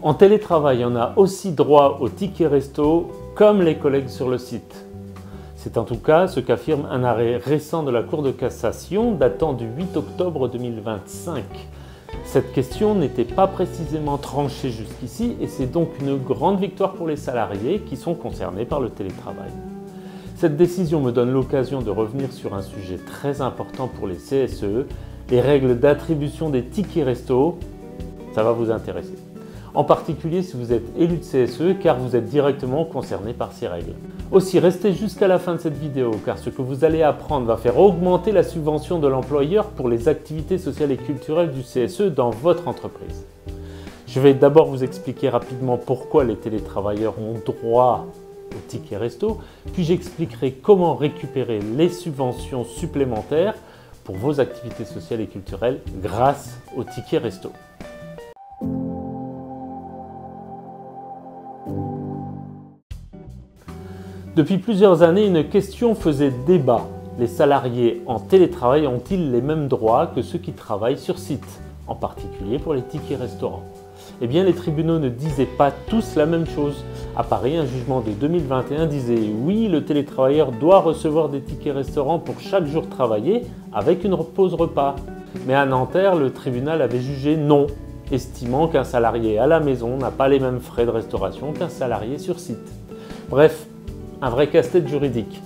En télétravail, on a aussi droit au ticket resto comme les collègues sur le site. C'est en tout cas ce qu'affirme un arrêt récent de la Cour de cassation datant du 8 octobre 2025. Cette question n'était pas précisément tranchée jusqu'ici et c'est donc une grande victoire pour les salariés qui sont concernés par le télétravail. Cette décision me donne l'occasion de revenir sur un sujet très important pour les CSE, les règles d'attribution des tickets resto. Ça va vous intéresser. En particulier si vous êtes élu de CSE car vous êtes directement concerné par ces règles. Aussi, restez jusqu'à la fin de cette vidéo car ce que vous allez apprendre va faire augmenter la subvention de l'employeur pour les activités sociales et culturelles du CSE dans votre entreprise. Je vais d'abord vous expliquer rapidement pourquoi les télétravailleurs ont droit au ticket resto, puis j'expliquerai comment récupérer les subventions supplémentaires pour vos activités sociales et culturelles grâce au ticket resto. Depuis plusieurs années, une question faisait débat. Les salariés en télétravail ont-ils les mêmes droits que ceux qui travaillent sur site, en particulier pour les tickets restaurants? Eh bien, les tribunaux ne disaient pas tous la même chose. À Paris, un jugement de 2021 disait « Oui, le télétravailleur doit recevoir des tickets restaurants pour chaque jour travaillé avec une pause repas ». Mais à Nanterre, le tribunal avait jugé non, estimant qu'un salarié à la maison n'a pas les mêmes frais de restauration qu'un salarié sur site. Bref, un vrai casse-tête juridique,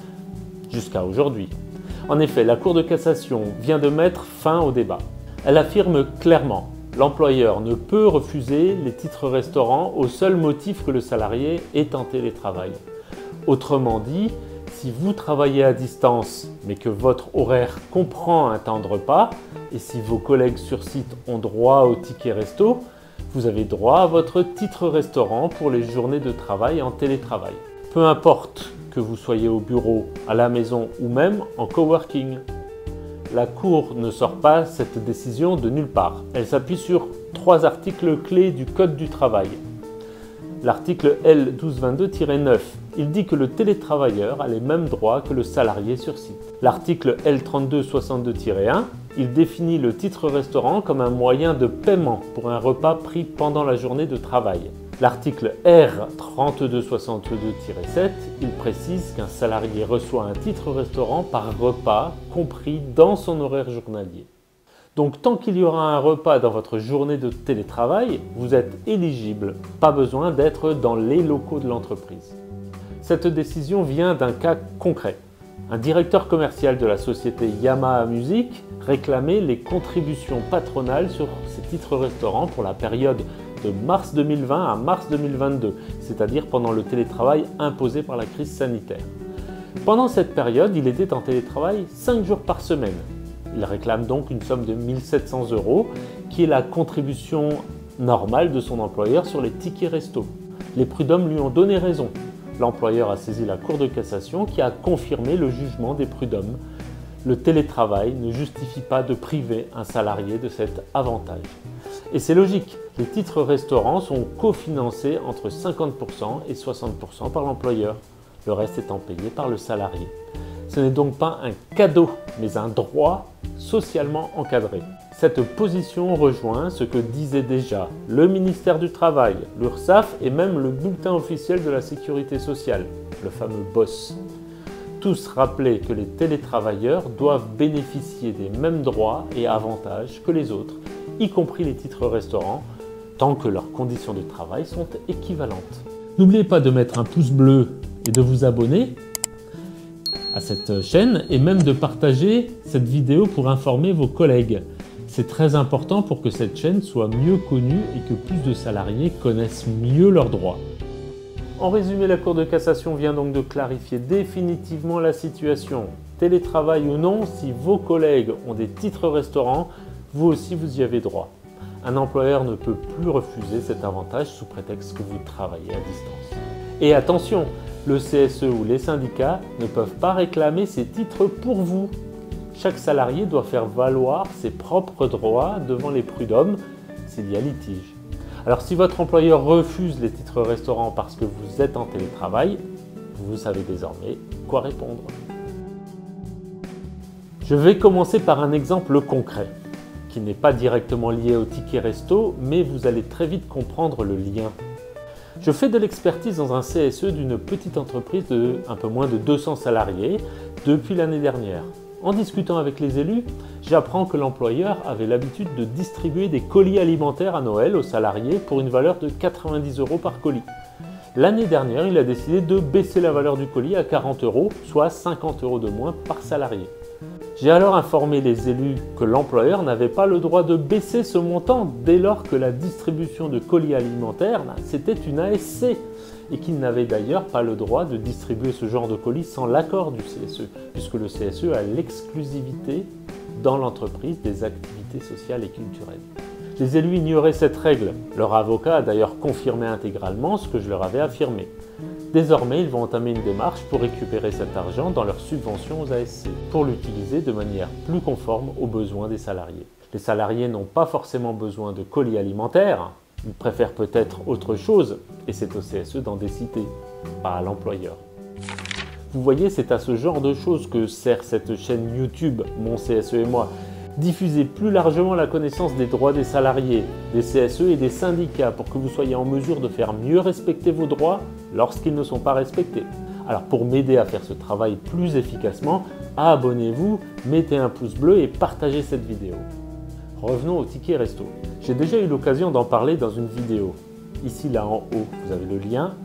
jusqu'à aujourd'hui. En effet, la Cour de cassation vient de mettre fin au débat. Elle affirme clairement « L'employeur ne peut refuser les titres restaurants au seul motif que le salarié est en télétravail ». Autrement dit, si vous travaillez à distance, mais que votre horaire comprend un temps de repas, et si vos collègues sur site ont droit au ticket resto, vous avez droit à votre titre restaurant pour les journées de travail en télétravail. Peu importe que vous soyez au bureau, à la maison ou même en coworking. La Cour ne sort pas cette décision de nulle part. Elle s'appuie sur 3 articles clés du Code du travail. L'article L 1222-9, il dit que le télétravailleur a les mêmes droits que le salarié sur site. L'article L 3262-1, il définit le titre restaurant comme un moyen de paiement pour un repas pris pendant la journée de travail. L'article R 3262-7, il précise qu'un salarié reçoit un titre restaurant par repas compris dans son horaire journalier. Donc tant qu'il y aura un repas dans votre journée de télétravail, vous êtes éligible, pas besoin d'être dans les locaux de l'entreprise. Cette décision vient d'un cas concret. Un directeur commercial de la société Yamaha Music réclamait les contributions patronales sur ses titres restaurants pour la période de mars 2020 à mars 2022, c'est-à-dire pendant le télétravail imposé par la crise sanitaire. Pendant cette période, il était en télétravail 5 jours par semaine. Il réclame donc une somme de 1 700 €, qui est la contribution normale de son employeur sur les tickets resto. Les prud'hommes lui ont donné raison. L'employeur a saisi la Cour de cassation qui a confirmé le jugement des prud'hommes. Le télétravail ne justifie pas de priver un salarié de cet avantage. Et c'est logique, les titres restaurants sont cofinancés entre 50% et 60% par l'employeur, le reste étant payé par le salarié. Ce n'est donc pas un cadeau, mais un droit socialement encadré. Cette position rejoint ce que disaient déjà le ministère du Travail, l'URSSAF et même le bulletin officiel de la Sécurité sociale, le fameux BOSS. Tous rappelaient que les télétravailleurs doivent bénéficier des mêmes droits et avantages que les autres, y compris les titres restaurants, tant que leurs conditions de travail sont équivalentes. N'oubliez pas de mettre un pouce bleu et de vous abonner à cette chaîne et même de partager cette vidéo pour informer vos collègues. C'est très important pour que cette chaîne soit mieux connue et que plus de salariés connaissent mieux leurs droits. En résumé, la Cour de cassation vient donc de clarifier définitivement la situation. Télétravail ou non, si vos collègues ont des titres restaurants, vous aussi vous y avez droit. Un employeur ne peut plus refuser cet avantage sous prétexte que vous travaillez à distance. Et attention, le CSE ou les syndicats ne peuvent pas réclamer ces titres pour vous. Chaque salarié doit faire valoir ses propres droits devant les prud'hommes s'il y a litige. Alors si votre employeur refuse les titres restaurants parce que vous êtes en télétravail, vous savez désormais quoi répondre. Je vais commencer par un exemple concret. qui n'est pas directement lié au ticket resto, mais vous allez très vite comprendre le lien. Je fais de l'expertise dans un CSE d'une petite entreprise de un peu moins de 200 salariés depuis l'année dernière. En discutant avec les élus, j'apprends que l'employeur avait l'habitude de distribuer des colis alimentaires à Noël aux salariés pour une valeur de 90 € par colis. L'année dernière, il a décidé de baisser la valeur du colis à 40 €, soit 50 € de moins par salarié. J'ai alors informé les élus que l'employeur n'avait pas le droit de baisser ce montant dès lors que la distribution de colis alimentaires, c'était une ASC et qu'il n'avait d'ailleurs pas le droit de distribuer ce genre de colis sans l'accord du CSE, puisque le CSE a l'exclusivité dans l'entreprise des activités sociales et culturelles. Les élus ignoraient cette règle. Leur avocat a d'ailleurs confirmé intégralement ce que je leur avais affirmé. Désormais, ils vont entamer une démarche pour récupérer cet argent dans leur subvention aux ASC, pour l'utiliser de manière plus conforme aux besoins des salariés. Les salariés n'ont pas forcément besoin de colis alimentaires, ils préfèrent peut-être autre chose, et c'est au CSE d'en décider, pas à l'employeur. Vous voyez, c'est à ce genre de choses que sert cette chaîne YouTube, Mon CSE et moi. Diffusez plus largement la connaissance des droits des salariés, des CSE et des syndicats pour que vous soyez en mesure de faire mieux respecter vos droits lorsqu'ils ne sont pas respectés. Alors pour m'aider à faire ce travail plus efficacement, abonnez-vous, mettez un pouce bleu et partagez cette vidéo. Revenons au ticket resto. J'ai déjà eu l'occasion d'en parler dans une vidéo. Ici, là en haut, vous avez le lien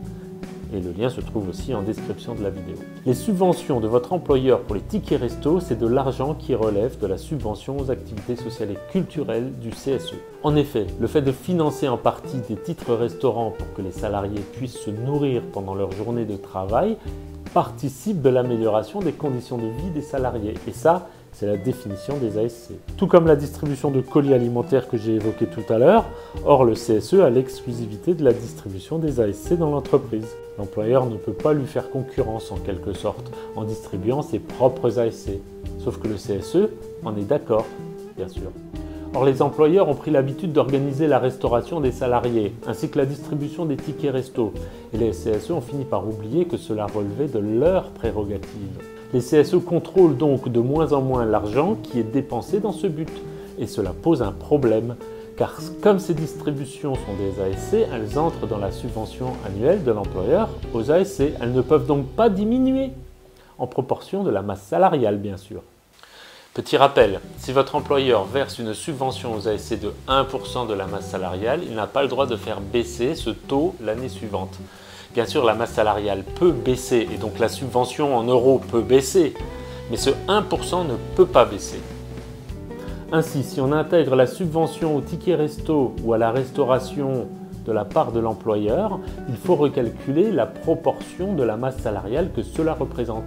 et le lien se trouve aussi en description de la vidéo. Les subventions de votre employeur pour les tickets resto, c'est de l'argent qui relève de la subvention aux activités sociales et culturelles du CSE. En effet, le fait de financer en partie des titres restaurants pour que les salariés puissent se nourrir pendant leur journée de travail participe de l'amélioration des conditions de vie des salariés. Et ça, c'est la définition des ASC. Tout comme la distribution de colis alimentaires que j'ai évoqué tout à l'heure, or le CSE a l'exclusivité de la distribution des ASC dans l'entreprise. L'employeur ne peut pas lui faire concurrence en quelque sorte, en distribuant ses propres ASC. Sauf que le CSE en est d'accord, bien sûr. Or les employeurs ont pris l'habitude d'organiser la restauration des salariés, ainsi que la distribution des tickets resto. Et les CSE ont fini par oublier que cela relevait de leurs prérogatives. Les CSE contrôlent donc de moins en moins l'argent qui est dépensé dans ce but. Et cela pose un problème, car comme ces distributions sont des ASC, elles entrent dans la subvention annuelle de l'employeur aux ASC. Elles ne peuvent donc pas diminuer, en proportion de la masse salariale bien sûr. Petit rappel, si votre employeur verse une subvention aux ASC de 1% de la masse salariale, il n'a pas le droit de faire baisser ce taux l'année suivante. Bien sûr, la masse salariale peut baisser et donc la subvention en euros peut baisser, mais ce 1% ne peut pas baisser. Ainsi, si on intègre la subvention au ticket resto ou à la restauration de la part de l'employeur, il faut recalculer la proportion de la masse salariale que cela représente.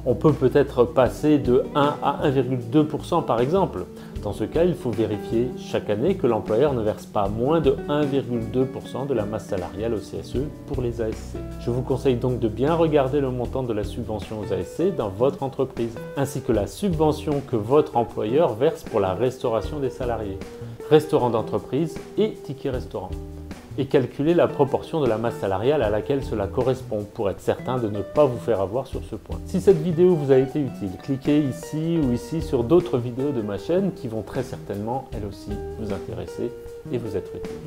On peut peut-être passer de 1 à 1,2% par exemple. Dans ce cas, il faut vérifier chaque année que l'employeur ne verse pas moins de 1,2% de la masse salariale au CSE pour les ASC. Je vous conseille donc de bien regarder le montant de la subvention aux ASC dans votre entreprise, ainsi que la subvention que votre employeur verse pour la restauration des salariés, restaurant d'entreprise et ticket restaurant. Et calculer la proportion de la masse salariale à laquelle cela correspond pour être certain de ne pas vous faire avoir sur ce point. Si cette vidéo vous a été utile, cliquez ici ou ici sur d'autres vidéos de ma chaîne qui vont très certainement elles aussi vous intéresser et vous être utiles.